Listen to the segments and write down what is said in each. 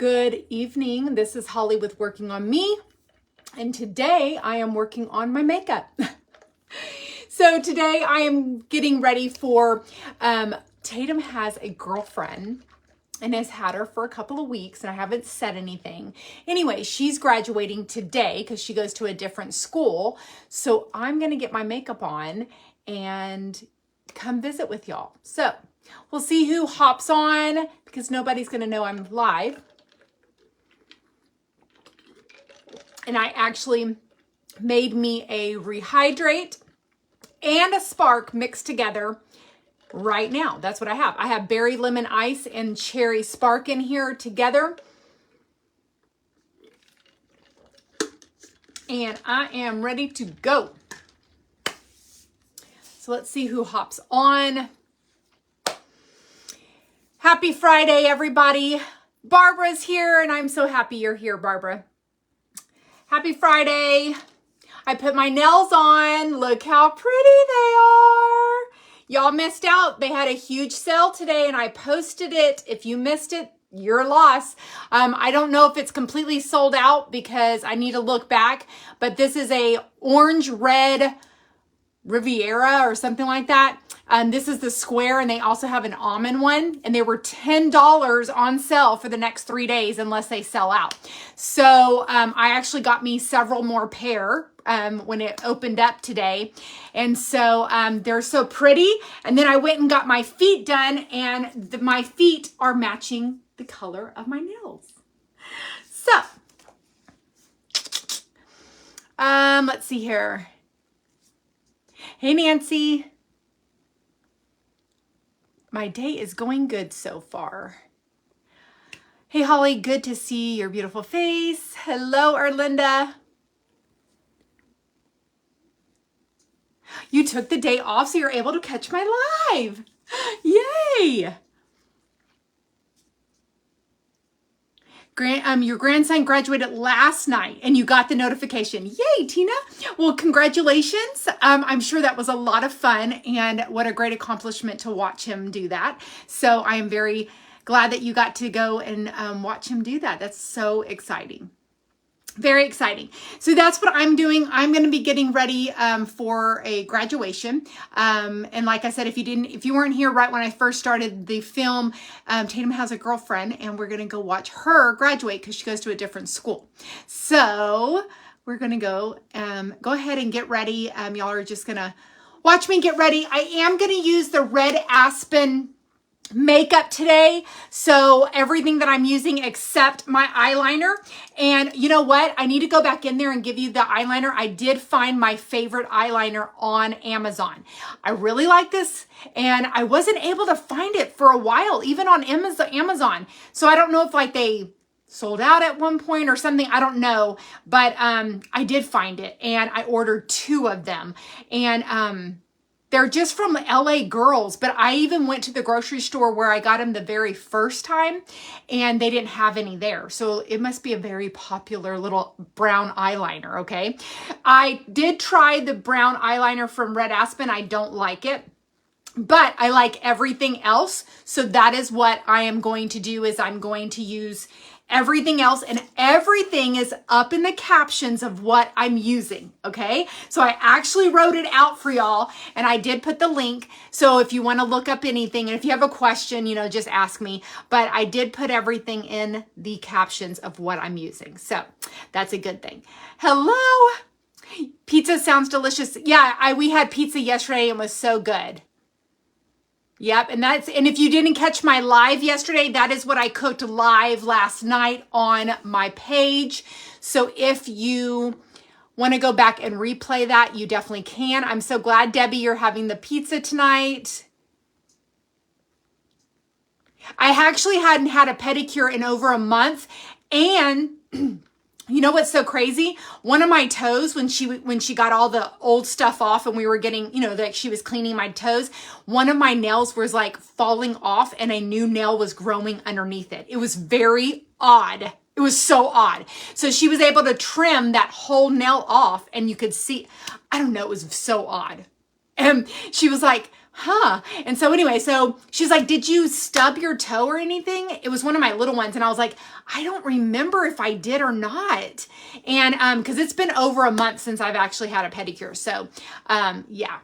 Good evening. This is Holly with Working on Me, and today I am working on my makeup. So today I am getting ready for, Tatum has a girlfriend and has had her for a couple of weeks, and I haven't said anything. Anyway, she's graduating today because she goes to a different school. So I'm going to get my makeup on and come visit with y'all. So we'll see who hops on because nobody's going to know I'm live. And I actually made me a rehydrate and a spark mixed together right now. That's what I have. I have berry lemon ice and cherry spark in here together. And I am ready to go. So let's see who hops on. Happy Friday, everybody. Barbara's here, and I'm so happy you're here, Barbara. Happy Friday. I put my nails on. Look how pretty they are. Y'all missed out. They had a huge sale today and I posted it. If you missed it, your loss. I don't know if it's completely sold out because I need to look back, but this is a orange red Riviera or something like that. This is the square, and they also have an almond one, and they were $10 on sale for the next 3 days unless they sell out. So I actually got me several more pair when it opened up today. And so they're so pretty. And then I went and got my feet done, and my feet are matching the color of my nails. So let's see here. Hey, Nancy. My day is going good so far. Hey, Holly, good to see your beautiful face. Hello, Erlinda. You took the day off so you're able to catch my live. Yay. Your grandson graduated last night and you got the notification. Yay, Tina. Well, congratulations. I'm sure that was a lot of fun, and what a great accomplishment to watch him do that. So I am very glad that you got to go and watch him do that. That's so exciting. Very exciting. So that's what I'm doing. I'm going to be getting ready for a graduation. And like I said, if you weren't here right when I first started the film, Tatum has a girlfriend, and we're going to go watch her graduate because she goes to a different school. So we're going to go ahead and get ready. Y'all are just going to watch me get ready. I am going to use the Red Aspen makeup today, so everything that I'm using except my eyeliner. And you know what, I need to go back in there and give you the eyeliner. I did find my favorite eyeliner on Amazon. I really like this, and I wasn't able to find it for a while, even on Amazon. So I don't know if like they sold out at one point or something, I don't know, but I did find it, and I ordered 2 of them, and they're just from LA Girls, but I even went to the grocery store where I got them the very first time, and they didn't have any there. So it must be a very popular little brown eyeliner, okay? I did try the brown eyeliner from Red Aspen. I don't like it, but I like everything else. So that is what I am going to do, is I'm going to use everything else, and everything is up in the captions of what I'm using, okay? So I actually wrote it out for y'all, and I did put the link. So if you want to look up anything, and if you have a question, just ask me. But I did put everything in the captions of what I'm using. So that's a good thing. Hello. Pizza sounds delicious. Yeah, we had pizza yesterday and it was so good. Yep, and if you didn't catch my live yesterday, that is what I cooked live last night on my page. So if you want to go back and replay that, you definitely can. I'm so glad, Debbie, you're having the pizza tonight. I actually hadn't had a pedicure in over a month, and you know what's so crazy? One of my toes, when she got all the old stuff off and we were getting, that she was cleaning my toes, one of my nails was like falling off and a new nail was growing underneath it. It was very odd. It was so odd. So she was able to trim that whole nail off, and you could see, I don't know, it was so odd. And she was like, huh. And so anyway, so she's like, did you stub your toe or anything? It was one of my little ones. And I was like, I don't remember if I did or not. And because it's been over a month since I've actually had a pedicure. So yeah.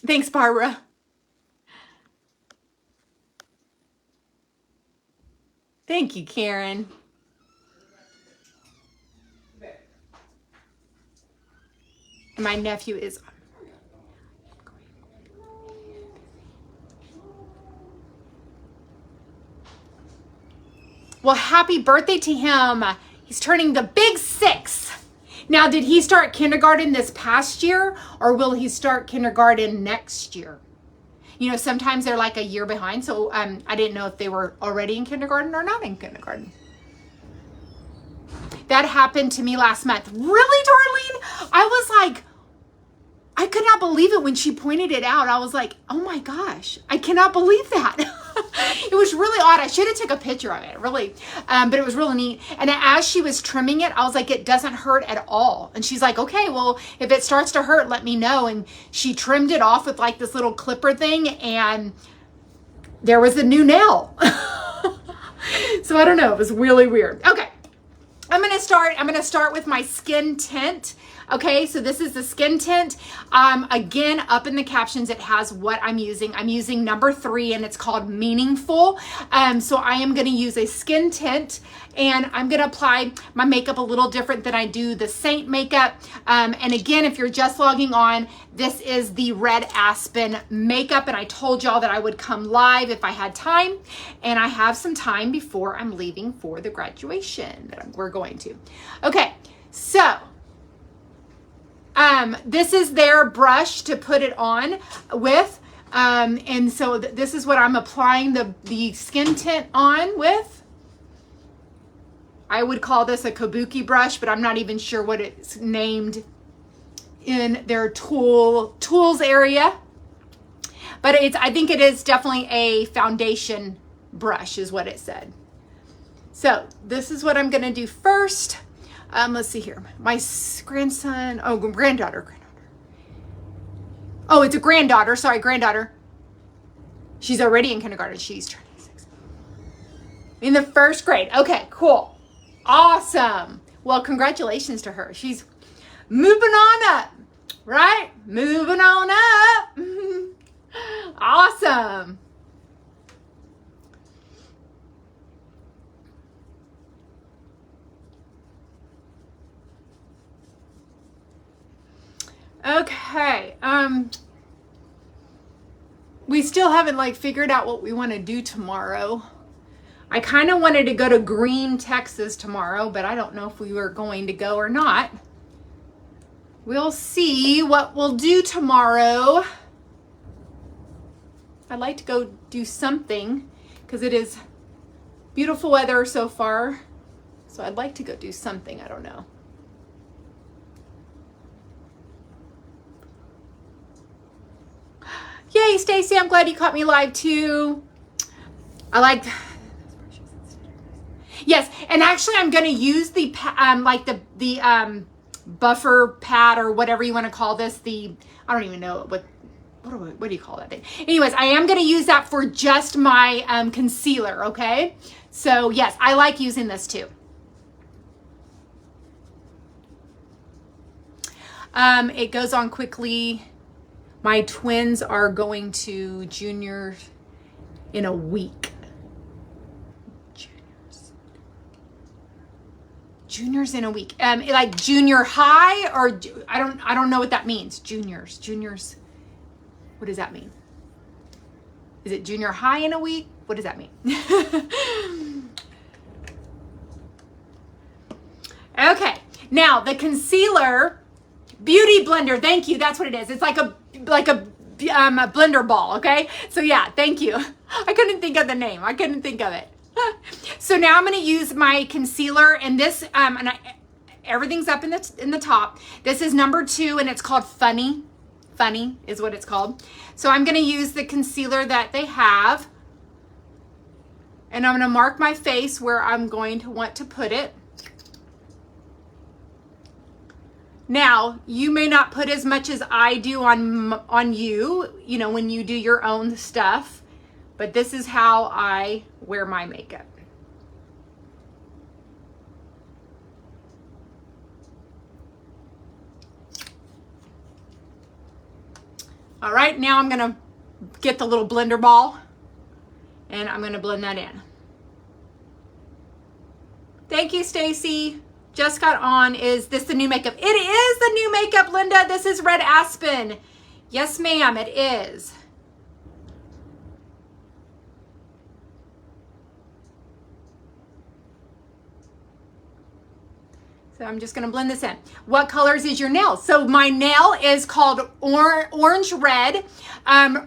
Thanks, Barbara. Thank you, Karen. My nephew is... Well, happy birthday to him. He's turning the big 6. Now, did he start kindergarten this past year, or will he start kindergarten next year? You know, sometimes they're like a year behind, so I didn't know if they were already in kindergarten or not in kindergarten. That happened to me last month. Really, Darlene? I was like, I could not believe it when she pointed it out. I was like, oh my gosh, I cannot believe that. It was really odd. I should have took a picture of it, really. But it was really neat. And as she was trimming it, I was like, it doesn't hurt at all. And she's like, okay, well, if it starts to hurt, let me know. And she trimmed it off with like this little clipper thing, and there was a new nail. So I don't know. It was really weird. Okay. I'm going to start with my skin tint. Okay, so this is the skin tint. Again, up in the captions, it has what I'm using. I'm using number 3, and it's called Meaningful. So I am going to use a skin tint, and I'm going to apply my makeup a little different than I do the Saint makeup. And again, if you're just logging on, this is the Red Aspen makeup, and I told y'all that I would come live if I had time, and I have some time before I'm leaving for the graduation that we're going to. Okay, so this is their brush to put it on with. And so this is what I'm applying the skin tint on with. I would call this a kabuki brush, but I'm not even sure what it's named in their tools area. But I think it is definitely a foundation brush is what it said. So this is what I'm going to do first. Let's see here. My granddaughter. Oh, it's a granddaughter. Sorry, granddaughter. She's already in kindergarten. She's turning 6. In the 1st grade. Okay, cool. Awesome. Well, congratulations to her. She's moving on up, right? Moving on up. Awesome. Okay, we still haven't like figured out what we want to do tomorrow. I kind of wanted to go to Green, Texas tomorrow, but I don't know if we were going to go or not. We'll see what we'll do tomorrow. I'd like to go do something because it is beautiful weather so far. So I'd like to go do something. I don't know. Yay, Stacy, I'm glad you caught me live too. I like, yes, and actually I'm going to use the, buffer pad or whatever you want to call this. I don't even know what do you call that thing? Anyways, I am going to use that for just my concealer, okay? So yes, I like using this too. It goes on quickly. My twins are going to junior in a week. Juniors in a week. Like junior high, or I don't know what that means. Juniors. What does that mean? Is it junior high in a week? What does that mean? Okay. Now the concealer beauty blender. Thank you. That's what it is. It's like a blender ball. Okay. So yeah, thank you. I couldn't think of the name. I couldn't think of it. So now I'm going to use my concealer, and this, everything's up in the top. This is number 2, and it's called Funny. Funny is what it's called. So I'm going to use the concealer that they have, and I'm going to mark my face where I'm going to want to put it. Now, you may not put as much as I do on you, you know, when you do your own stuff, but this is how I wear my makeup. All right, now I'm gonna get the little blender ball and I'm gonna blend that in. Thank you, Stacy. Just got on. Is this the new makeup? It is the new makeup, Linda. This is Red Aspen. Yes, ma'am, it is. So I'm just gonna blend this in. What colors is your nail? So my nail is called Orange Red,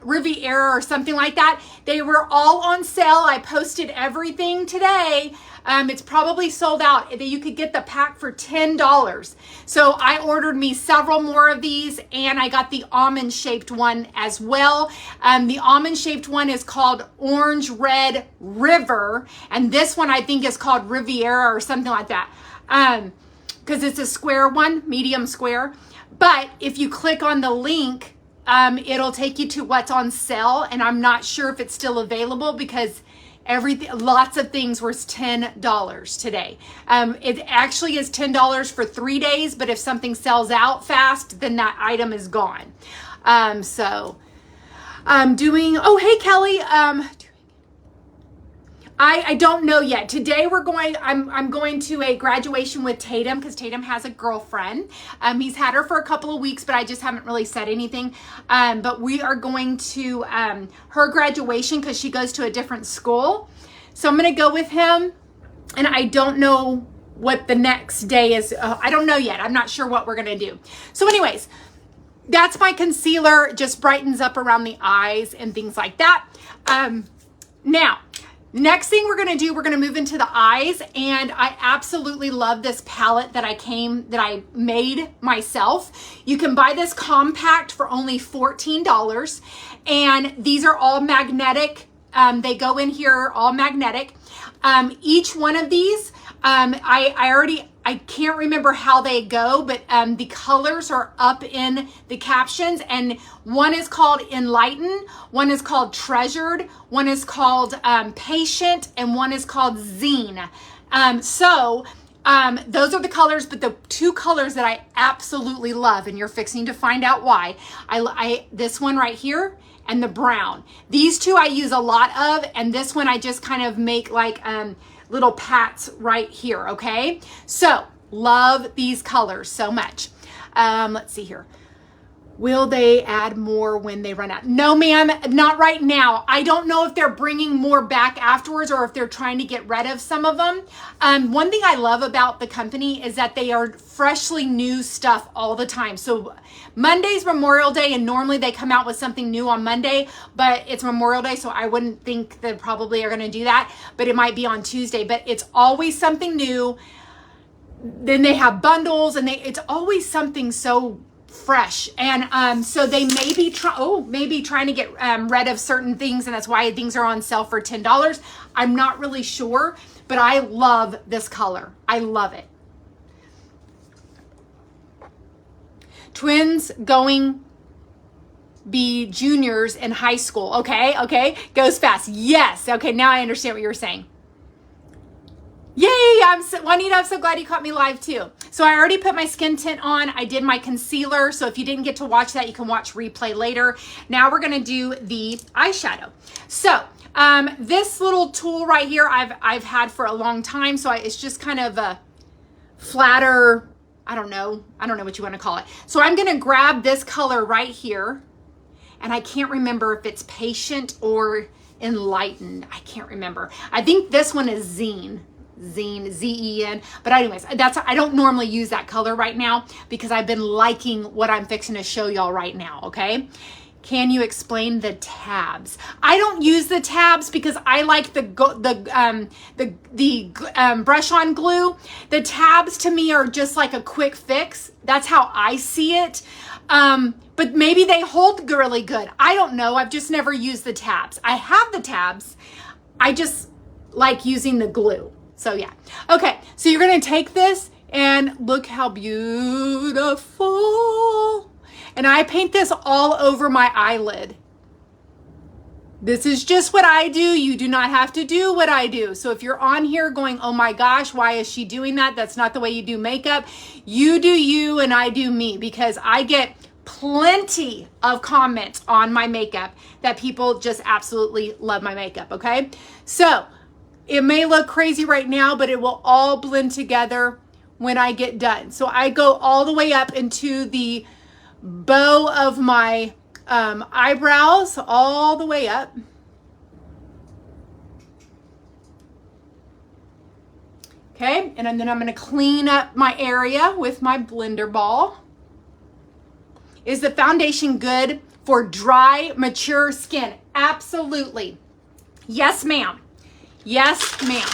Riviera or something like that. They were all on sale. I posted everything today. It's probably sold out. You could get the pack for $10. So I ordered me several more of these and I got the almond shaped one as well. The almond shaped one is called Orange Red River. And this one I think is called Riviera or something like that. Because it's a square one, medium square. But if you click on the link, it'll take you to what's on sale. And I'm not sure if it's still available because lots of things were $10 today. It actually is $10 for 3 days, but if something sells out fast, then that item is gone. So I'm doing, oh, hey, Kelly. I don't know yet. Today I'm going to a graduation with Tatum because Tatum has a girlfriend. He's had her for a couple of weeks, but I just haven't really said anything. But we are going to her graduation because she goes to a different school. So I'm going to go with him and I don't know what the next day is. I don't know yet. I'm not sure what we're going to do. So anyways, that's my concealer. Just brightens up around the eyes and things like that. Now, next thing we're gonna do, we're gonna move into the eyes, and I absolutely love this palette that I made myself. You can buy this compact for only $14, and these are all magnetic. They go in here all magnetic. Each one of these, I can't remember how they go, but the colors are up in the captions, and one is called Enlightened, one is called Treasured, one is called Patient, and one is called Zine. Those are the colors, but the two colors that I absolutely love, and you're fixing to find out why, this one right here and the brown. These two I use a lot of, and this one I just kind of make like little pats right here, okay? So, love these colors so much. Let's see here. Will they add more when they run out? No, ma'am, not right now. I don't know if they're bringing more back afterwards or if they're trying to get rid of some of them. One thing I love about the company is that they are freshly new stuff all the time. So Monday's Memorial Day, and normally they come out with something new on Monday, but it's Memorial Day, so I wouldn't think they probably are going to do that, but it might be on Tuesday. But it's always something new. Then they have bundles, and it's always something so fresh. And so they may be trying to get rid of certain things, and that's why things are on sale for $10. I'm not really sure, but I love this color. I love it. Twins going be juniors in high school. Okay, goes fast. Yes. Okay, now I understand what you're saying. Yay, Juanita, I'm so glad you caught me live too. So I already put my skin tint on. I did my concealer. So if you didn't get to watch that, you can watch replay later. Now we're going to do the eyeshadow. So this little tool right here, I've had for a long time. So it's just kind of a flatter, I don't know what you want to call it. So I'm going to grab this color right here. And I can't remember if it's Patient or Enlightened. I can't remember. I think this one is Zine, Z-E-N. But anyways, I don't normally use that color right now because I've been liking what I'm fixing to show y'all right now, okay? Can you explain the tabs? I don't use the tabs because I like the brush on glue. The tabs to me are just like a quick fix. That's how I see it. But maybe they hold really good. I don't know. I've just never used the tabs. I have the tabs. I just like using the glue. So yeah. Okay. So you're going to take this And look how beautiful. And I paint this all over my eyelid. This is just what I do. You do not have to do what I do. So if you're on here going, oh my gosh, why is she doing that? That's not the way you do makeup. You do you and I do me, because I get plenty of comments on my makeup that people just absolutely love my makeup, okay? So it may look crazy right now, but it will all blend together when I get done. So I go all the way up into the bow of my eyebrows, all the way up. Okay, and then I'm going to clean up my area with my blender ball. Is the foundation good for dry, mature skin? Absolutely. Yes, ma'am. Yes, ma'am.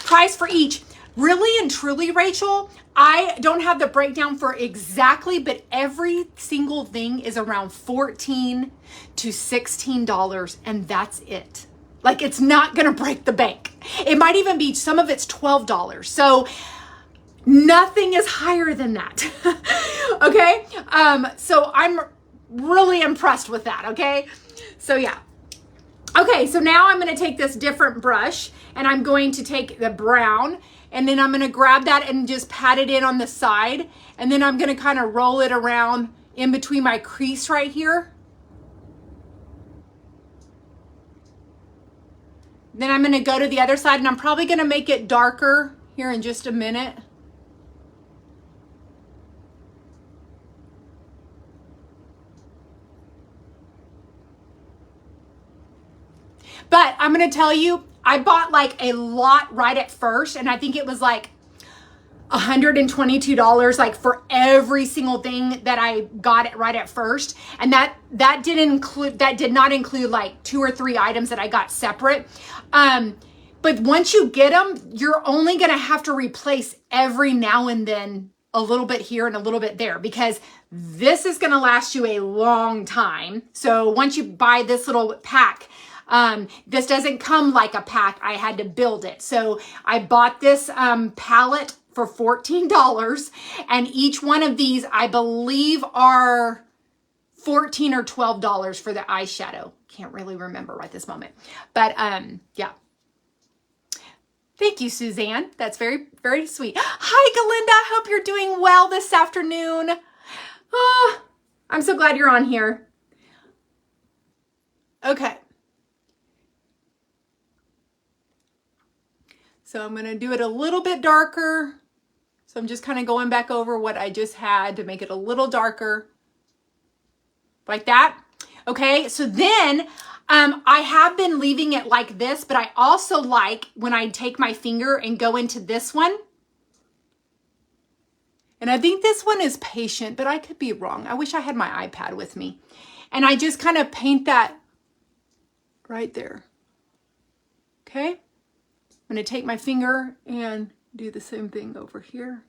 Price for each. Really and truly, Rachel, I don't have the breakdown for exactly, but every single thing is around $14 to $16, and that's it. Like, it's not going to break the bank. It might even be, some of it's $12. So nothing is higher than that. Okay. So I'm really impressed with that. Okay. So yeah. Okay. So now I'm going to take this different brush, and I'm going to take the brown, and then I'm going to grab that and just pat it in on the side. And then I'm going to kind of roll it around in between my crease right here. Then I'm going to go to the other side, and I'm probably going to make it darker here in just a minute. But I'm going to tell you, I bought like a lot right at first, and I think it was like $122 like for every single thing that I got it right at first. And that did not include like 2 or 3 items that I got separate. But once you get them, you're only going to have to replace every now and then a little bit here and a little bit there, because this is going to last you a long time. So once you buy this little pack, this doesn't come like a pack. I had to build it. So I bought this palette for $14, and each one of these, I believe, are $14 or $12 for the eyeshadow. Can't really remember right this moment, but yeah. Thank you, Suzanne. That's very, very sweet. Hi, Galinda. Hope you're doing well this afternoon. Oh, I'm so glad you're on here. Okay. So I'm going to do it a little bit darker. So I'm just kind of going back over what I just had to make it a little darker. Like that. Okay, so then I have been leaving it like this, but I also like when I take my finger and go into this one. And I think this one is Patient, but I could be wrong. I wish I had my iPad with me. And I just kind of paint that right there. Okay. I'm going to take my finger and do the same thing over here.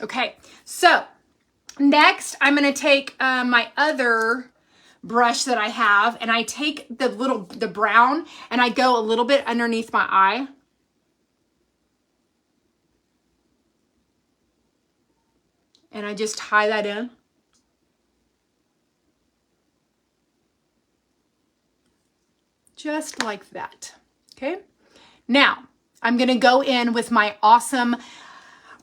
Okay, so next I'm going to take my other brush that I have, and I take the brown, and I go a little bit underneath my eye. And I just tie that in. Just like that. Okay. Now I'm going to go in with my awesome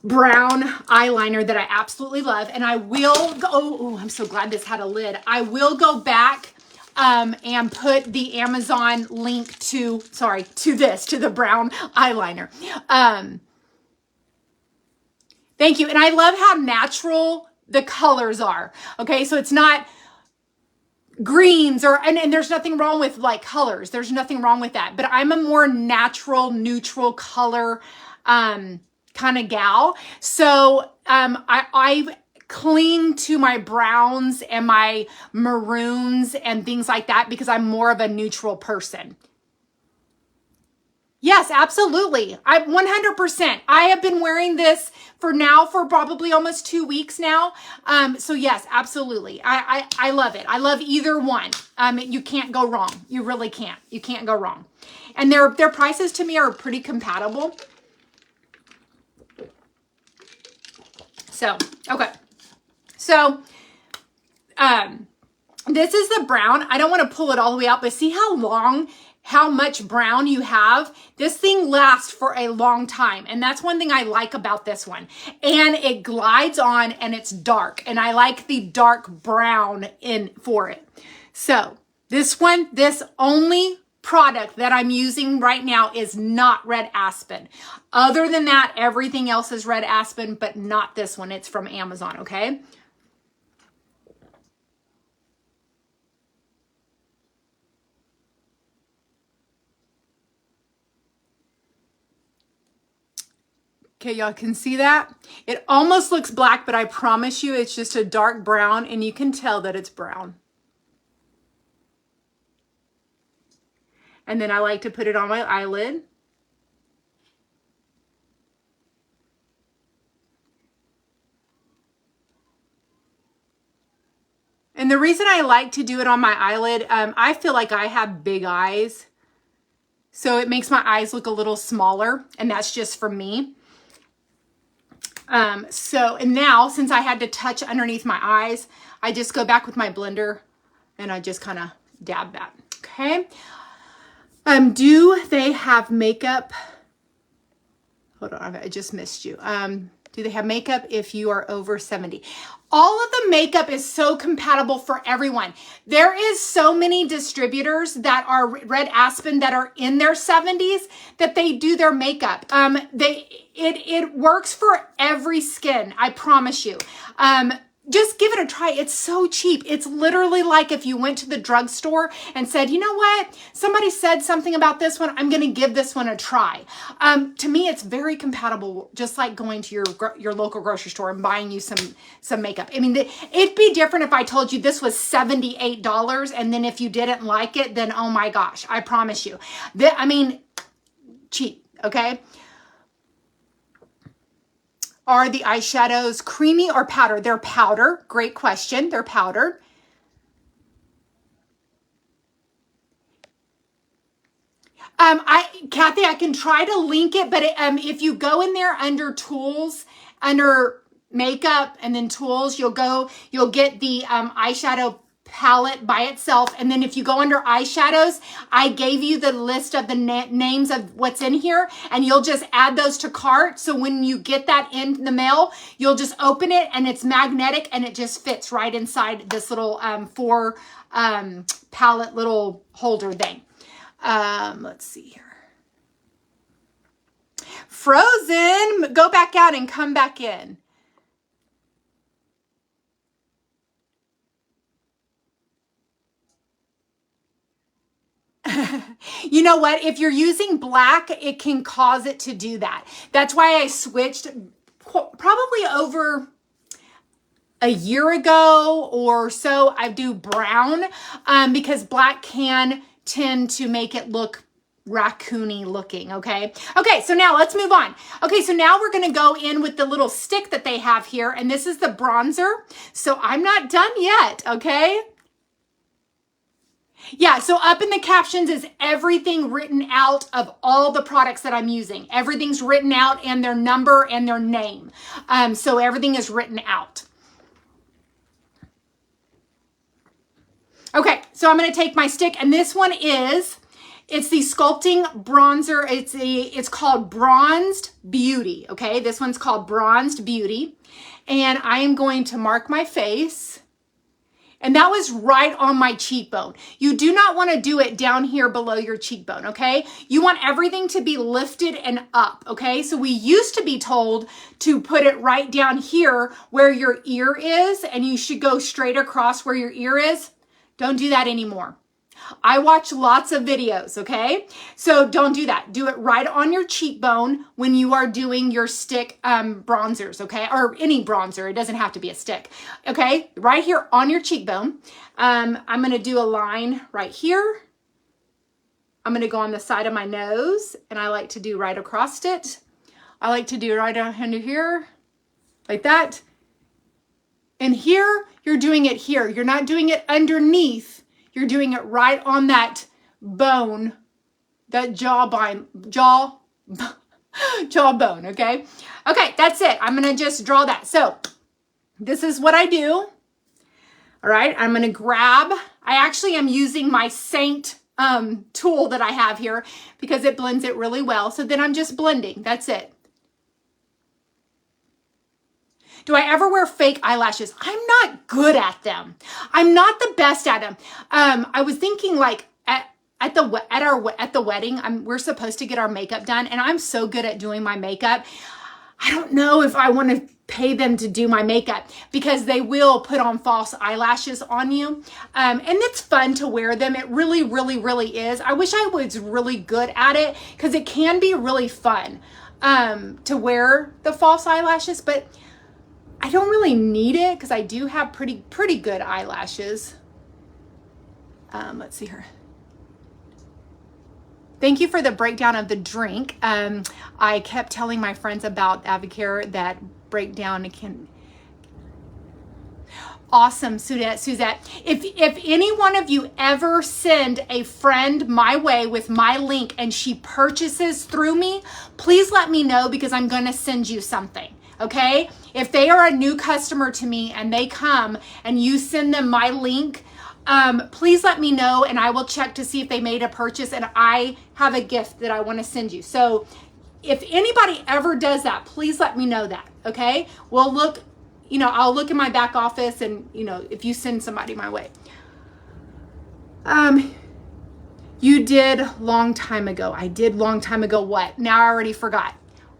brown eyeliner that I absolutely love. And I will go, oh, I'm so glad this had a lid. I will go back and put the Amazon link to the brown eyeliner. Thank you. And I love how natural the colors are. Okay. So it's not greens and there's nothing wrong with like colors. There's nothing wrong with that. But I'm a more natural, neutral color kind of gal. So I cling to my browns and my maroons and things like that because I'm more of a neutral person. Yes, absolutely. I 100%. I have been wearing this for probably almost 2 weeks now. So yes, absolutely. I love it. I love either one. You can't go wrong. You really can't. You can't go wrong. And their prices to me are pretty compatible. So, okay. So, this is the brown. I don't want to pull it all the way out, but see how much brown you have? This thing lasts for a long time. And that's one thing I like about this one. And it glides on and it's dark. And I like the dark brown for it. So this only product that I'm using right now is not red aspen. Other than that, everything else is red aspen, but not this one. It's from Amazon, okay? Okay, y'all can see that? It almost looks black, but I promise you it's just a dark brown, and you can tell that it's brown. And then I like to put it on my eyelid. And the reason I like to do it on my eyelid, I feel like I have big eyes. So it makes my eyes look a little smaller, and that's just for me. And now, since I had to touch underneath my eyes, I just go back with my blender and I just kind of dab that. Okay. Do they have makeup? Hold on, I just missed you. Do they have makeup if you are over 70? All of the makeup is so compatible for everyone. There is so many distributors that are red aspen that are in their 70s that they do their makeup. It works for every skin, I promise you. Just give it a try. It's so cheap. It's literally like if you went to the drugstore and said, you know what? Somebody said something about this one. I'm going to give this one a try. To me, it's very compatible, just like going to your local grocery store and buying you some makeup. I mean, it'd be different if I told you this was $78, and then if you didn't like it, then oh my gosh, I promise you. I mean, cheap, okay? Are the eyeshadows creamy or powder? They're powder. Great question. They're powdered. Kathy, I can try to link it, but if you go in there under tools, under makeup and then tools, you'll get the eyeshadow palette by itself. And then if you go under eyeshadows, I gave you the list of the names of what's in here, and you'll just add those to cart. So when you get that in the mail, you'll just open it and it's magnetic and it just fits right inside this little four palette little holder thing. Let's see here. Frozen, go back out and come back in. You know what? If you're using black, it can cause it to do that. That's why I switched probably over a year ago or so. I do brown because black can tend to make it look raccoony looking, okay? Okay, so now let's move on. Okay, so now we're gonna go in with the little stick that they have here, and this is the bronzer. So I'm not done yet, okay? Yeah, so up in the captions is everything written out of all the products that I'm using. Everything's written out, and their number and their name. So everything is written out. Okay, so I'm going to take my stick, and this one it's the Sculpting bronzer. It's called Bronzed Beauty, okay? This one's called Bronzed Beauty, and I am going to mark my face. And that was right on my cheekbone. You do not want to do it down here below your cheekbone, okay? You want everything to be lifted and up, okay? So we used to be told to put it right down here where your ear is, and you should go straight across where your ear is. Don't do that anymore. I watch lots of videos, okay? So don't do that. Do it right on your cheekbone when you are doing your stick bronzers, okay? Or any bronzer. It doesn't have to be a stick, okay? Right here on your cheekbone. I'm going to do a line right here. I'm going to go on the side of my nose, and I like to do right across it. I like to do right under here, like that. And here, you're doing it here. You're not doing it underneath. You're doing it right on that bone, that jawbone, okay? Okay, that's it. I'm going to just draw that. So this is what I do. All right, I'm going to grab, I actually am using my Saint tool that I have here because it blends it really well. So then I'm just blending. That's it. Do I ever wear fake eyelashes? I'm not good at them. I'm not the best at them. I was thinking like at the wedding, we're supposed to get our makeup done, and I'm so good at doing my makeup. I don't know if I want to pay them to do my makeup because they will put on false eyelashes on you. And it's fun to wear them. It really, really, really is. I wish I was really good at it because it can be really fun to wear the false eyelashes, but I don't really need it because I do have pretty good eyelashes. Let's see here. Thank you for the breakdown of the drink. I kept telling my friends about Avocare, that breakdown. It can. Awesome, Suzette. If any one of you ever send a friend my way with my link and she purchases through me, please let me know because I'm going to send you something. Okay? If they are a new customer to me and they come and you send them my link, please let me know and I will check to see if they made a purchase and I have a gift that I want to send you. So if anybody ever does that, please let me know that. Okay? We'll look, I'll look in my back office and, if you send somebody my way. You did long time ago. I did long time ago what? Now I already forgot.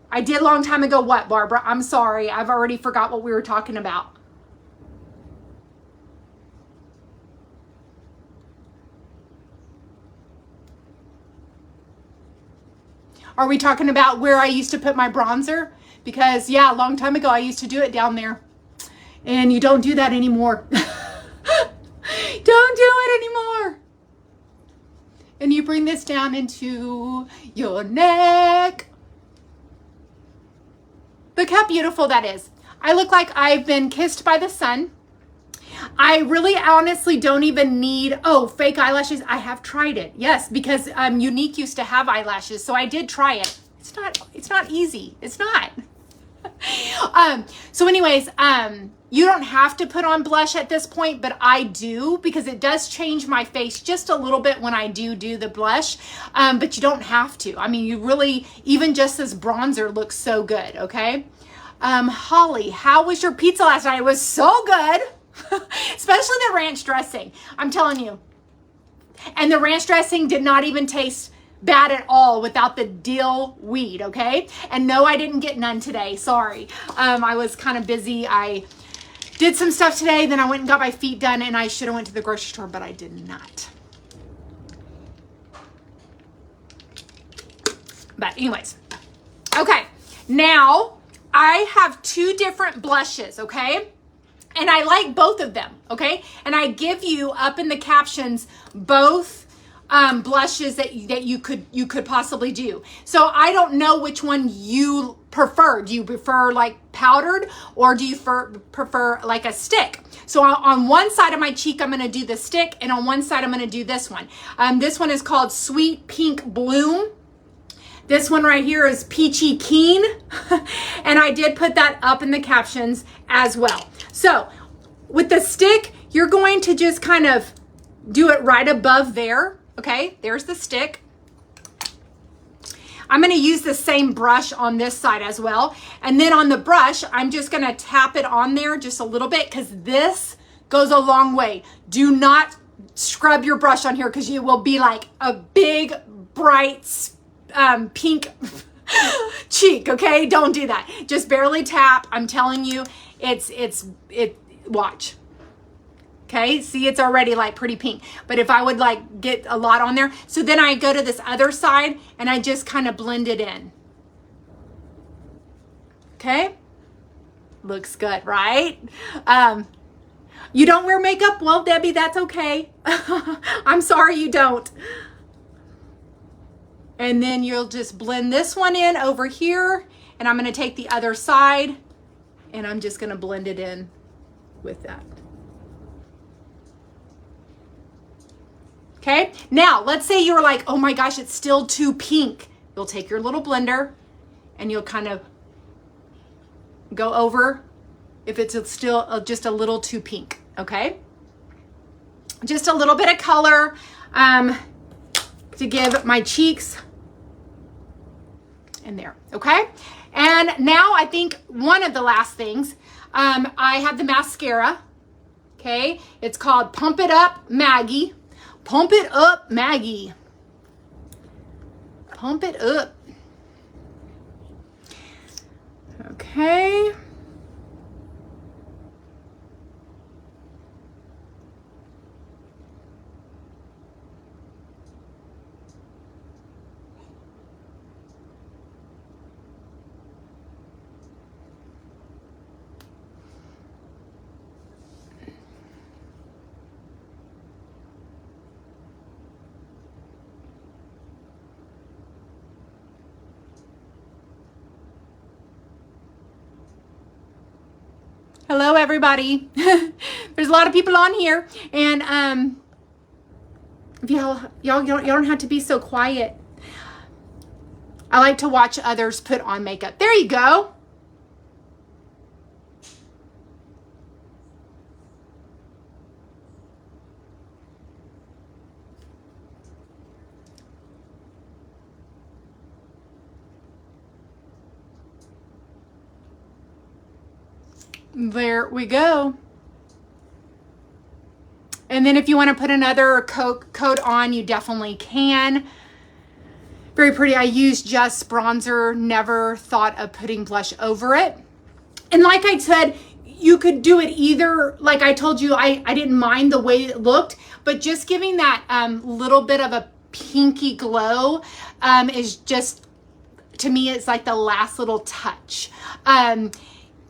I did long time ago what, Barbara? I'm sorry. I've already forgot what we were talking about. Are we talking about where I used to put my bronzer? Because, yeah, a long time ago, I used to do it down there. And you don't do that anymore. Don't do it anymore. And you bring this down into your neck. Look how beautiful that is. I look like I've been kissed by the sun. I really honestly don't even need, fake eyelashes. I have tried it. Yes, because Unique used to have eyelashes. So I did try it. It's not easy. It's not. So anyways, you don't have to put on blush at this point, but I do because it does change my face just a little bit when I do the blush. But you don't have to. I mean, you really, even just this bronzer looks so good. Okay. Holly, how was your pizza last night? It was so good. Especially the ranch dressing. I'm telling you. And the ranch dressing did not even taste bad at all without the dill weed, okay? And no, I didn't get none today. Sorry. I was kind of busy. I did some stuff today, then I went and got my feet done, and I should have went to the grocery store, but I did not. But anyways. Okay. Now, I have two different blushes, okay? And I like both of them, okay? And I give you up in the captions both blushes that you could possibly do. So I don't know which one you prefer. Do you prefer like powdered or do you prefer like a stick? So on one side of my cheek, I'm going to do the stick, and on one side, I'm going to do this one. This one is called Sweet Pink Bloom. This one right here is Peachy Keen. And I did put that up in the captions as well. So with the stick, you're going to just kind of do it right above there. Okay, there's the stick. I'm going to use the same brush on this side as well. And then on the brush, I'm just going to tap it on there just a little bit because this goes a long way. Do not scrub your brush on here because you will be like a big, bright, pink cheek, okay? Don't do that. Just barely tap. I'm telling you, watch. Okay, see, it's already like pretty pink. But if I would like get a lot on there, so then I go to this other side and I just kind of blend it in. Okay, looks good, right? You don't wear makeup? Well, Debbie, that's okay. I'm sorry you don't. And then you'll just blend this one in over here, and I'm gonna take the other side and I'm just gonna blend it in with that. Okay, now let's say you were like, oh my gosh, it's still too pink. You'll take your little blender and you'll kind of go over if it's still just a little too pink, okay? Just a little bit of color to give my cheeks in there, okay? And now I think one of the last things, I have the mascara, okay? It's called Pump It Up Maggie. Pump it up, Maggie. Pump it up. Okay. Hello, everybody. There's a lot of people on here, and y'all don't have to be so quiet. I like to watch others put on makeup. There you go. There we go. And then if you want to put another coat on, you definitely can. Very pretty. I use just bronzer, never thought of putting blush over it. And like I said, you could do it either, like I told you, I didn't mind the way it looked, but just giving that little bit of a pinky glow is just, to me, it's like the last little touch.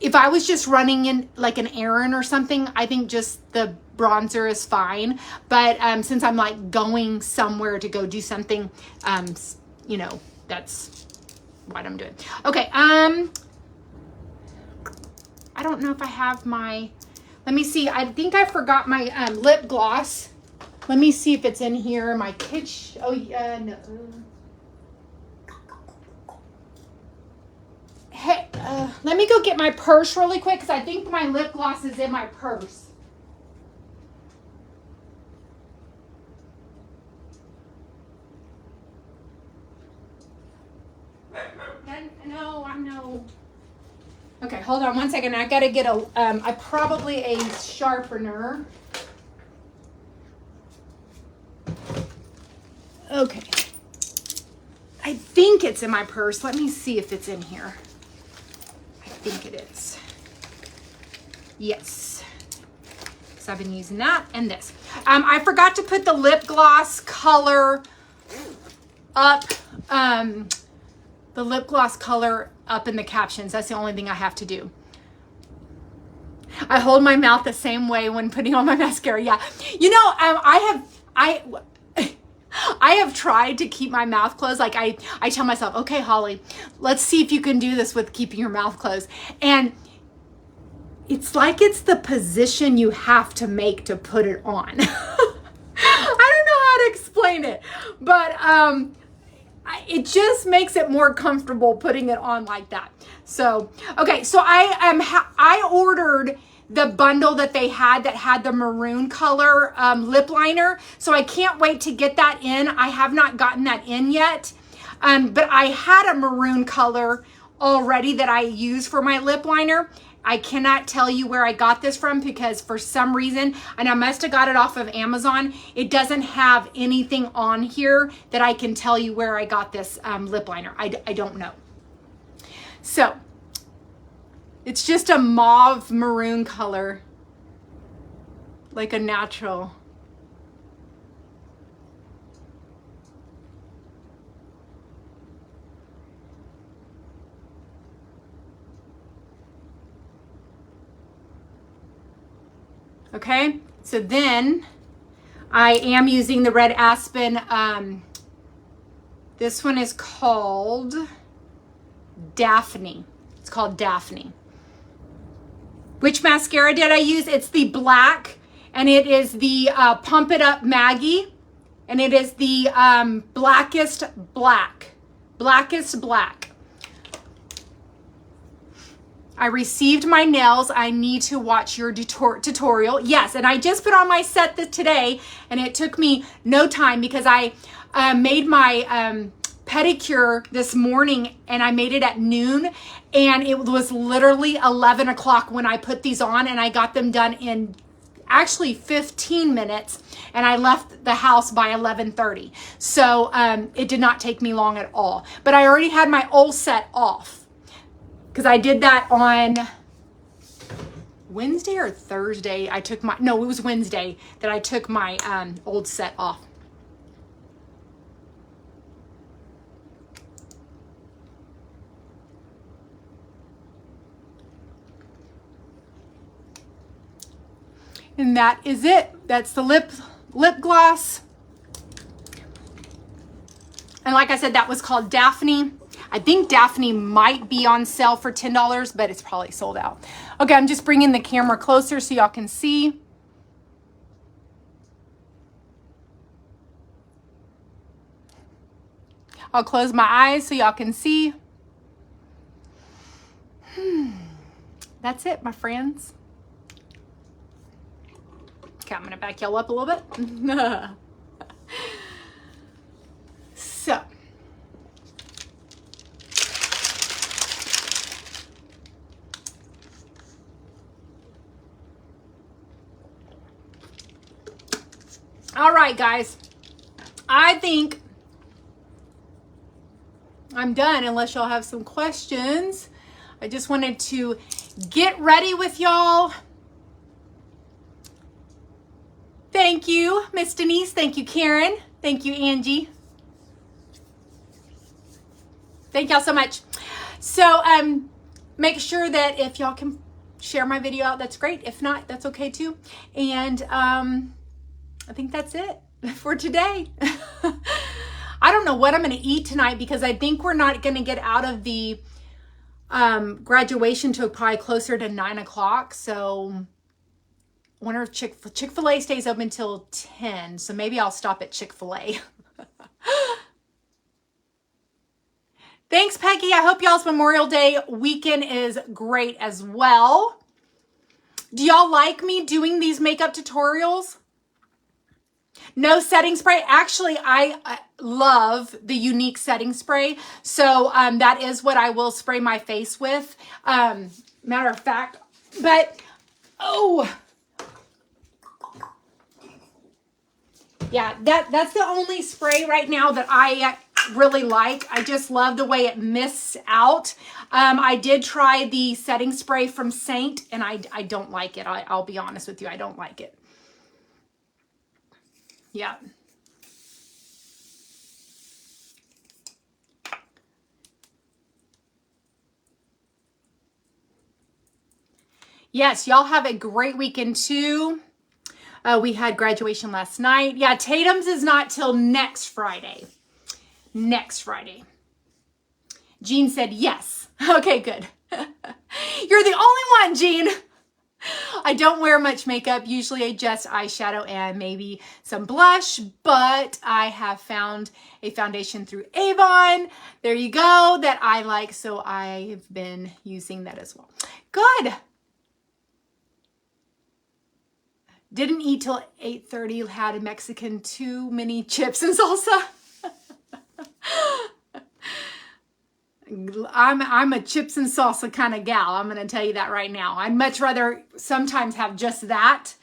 If I was just running in like an errand or something, I think just the bronzer is fine. But since I'm like going somewhere to go do something, you know, that's what I'm doing. Okay, I don't know if I have my, let me see. I think I forgot my lip gloss. Let me see if it's in here. My kitchen, oh yeah, no. Hey, let me go get my purse really quick because I think my lip gloss is in my purse. No, I know. Okay, hold on one second. I gotta get probably a sharpener. Okay. I think it's in my purse. Let me see if it's in here. I think it is. Yes. So I've been using that and this. I forgot to put the lip gloss color up. The lip gloss color up in the captions. That's the only thing I have to do. I hold my mouth the same way when putting on my mascara. Yeah. You know, I have tried to keep my mouth closed. Like I tell myself, okay, Holly, let's see if you can do this with keeping your mouth closed. And it's like it's the position you have to make to put it on. I don't know how to explain it, but it just makes it more comfortable putting it on like that. So, okay, so I ordered the bundle that they had that had the maroon color lip liner. So I can't wait to get that in. I have not gotten that in yet. But I had a maroon color already that I use for my lip liner. I cannot tell you where I got this from because for some reason, and I must have got it off of Amazon, it doesn't have anything on here that I can tell you where I got this lip liner. I don't know. So it's just a mauve maroon color, like a natural. Okay, so then I am using the Red Aspen This one is called Daphne. It's called Daphne. Which mascara did I use? It's the black, and it is the Pump It Up Maggie, and it is the blackest black. Blackest black. I received my nails. I need to watch your tutorial. Yes, and I just put on my set today, and it took me no time because I made my pedicure this morning, and I made it at noon, and it was literally 11 o'clock when I put these on, and I got them done in actually 15 minutes, and I left the house by 11:30. So it did not take me long at all. But I already had my old set off because I did that on Wednesday or Thursday. No, it was Wednesday that I took my old set off. And that is it. That's the lip gloss. And like I said, that was called Daphne. I think Daphne might be on sale for $10, but it's probably sold out. Okay, I'm just bringing the camera closer so y'all can see. I'll close my eyes so y'all can see. That's it, my friends. Okay, I'm gonna back y'all up a little bit. So, all right, guys, I think I'm done unless y'all have some questions. I just wanted to get ready with y'all. Thank you, Miss Denise. Thank you, Karen. Thank you, Angie. Thank y'all so much. So make sure that if y'all can share my video out, that's great. If not, that's okay too. And I think that's it for today. I don't know what I'm going to eat tonight because I think we're not going to get out of the graduation till probably closer to 9 o'clock. So I wonder if Chick-fil-A stays open till 10. So maybe I'll stop at Chick-fil-A. Thanks, Peggy. I hope y'all's Memorial Day weekend is great as well. Do y'all like me doing these makeup tutorials? No setting spray. Actually, I love the Unique setting spray. So that is what I will spray my face with. Matter of fact, but, oh, yeah, that's the only spray right now that I really like. I just love the way it mists out. I did try the setting spray from Saint, and I don't like it. I'll be honest with you. I don't like it. Yeah. Yes, y'all have a great weekend too. We had graduation last night. Yeah, Tatum's is not till next Friday. Next Friday. Jean said yes. Okay, good. You're the only one, Jean. I don't wear much makeup. Usually just eyeshadow and maybe some blush, but I have found a foundation through Avon. There you go, that I like, so I've been using that as well. Good. Didn't eat till 8:30. Had a Mexican, too many chips and salsa. I'm a chips and salsa kind of gal. I'm going to tell you that right now. I'd much rather sometimes have just that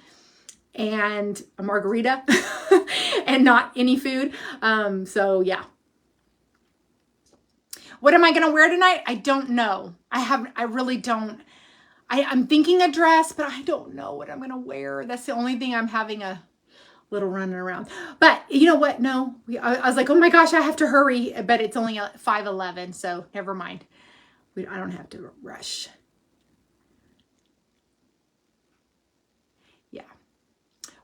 and a margarita and not any food. So yeah. What am I going to wear tonight? I don't know. I really don't. I'm thinking a dress, but I don't know what I'm going to wear. That's the only thing I'm having a little running around. But you know what? No, I was like, oh my gosh, I have to hurry. But it's only 5:11, so never mind. I don't have to rush. Yeah.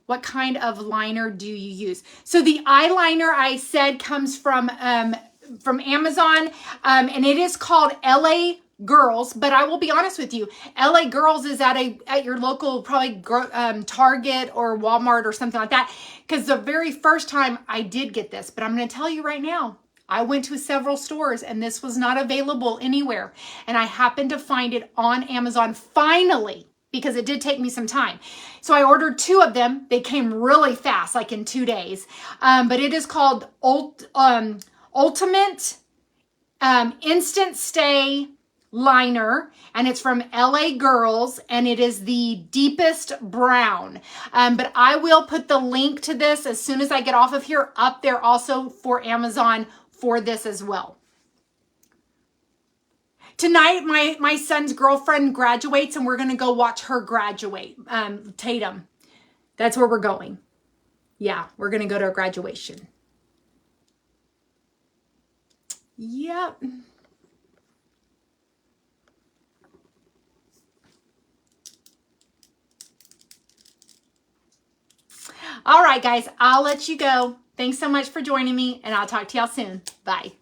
What kind of liner do you use? So the eyeliner I said comes from from Amazon, and it is called LA Girls, but I will be honest with you, LA Girls is at your local probably Target or Walmart or something like that, because the very first time I did get this, but I'm going to tell you right now, I went to several stores and this was not available anywhere, and I happened to find it on Amazon finally, because it did take me some time. So I ordered 2 of them. They came really fast, like in 2 days, but it is called Ultimate Instant Stay Liner, and it's from LA Girls, and it is the deepest brown. But I will put the link to this as soon as I get off of here up there also for Amazon for this as well. Tonight, my son's girlfriend graduates, and we're going to go watch her graduate. Tatum. That's where we're going. Yeah, we're going to go to a graduation. Yep. All right, guys, I'll let you go. Thanks so much for joining me, and I'll talk to y'all soon. Bye.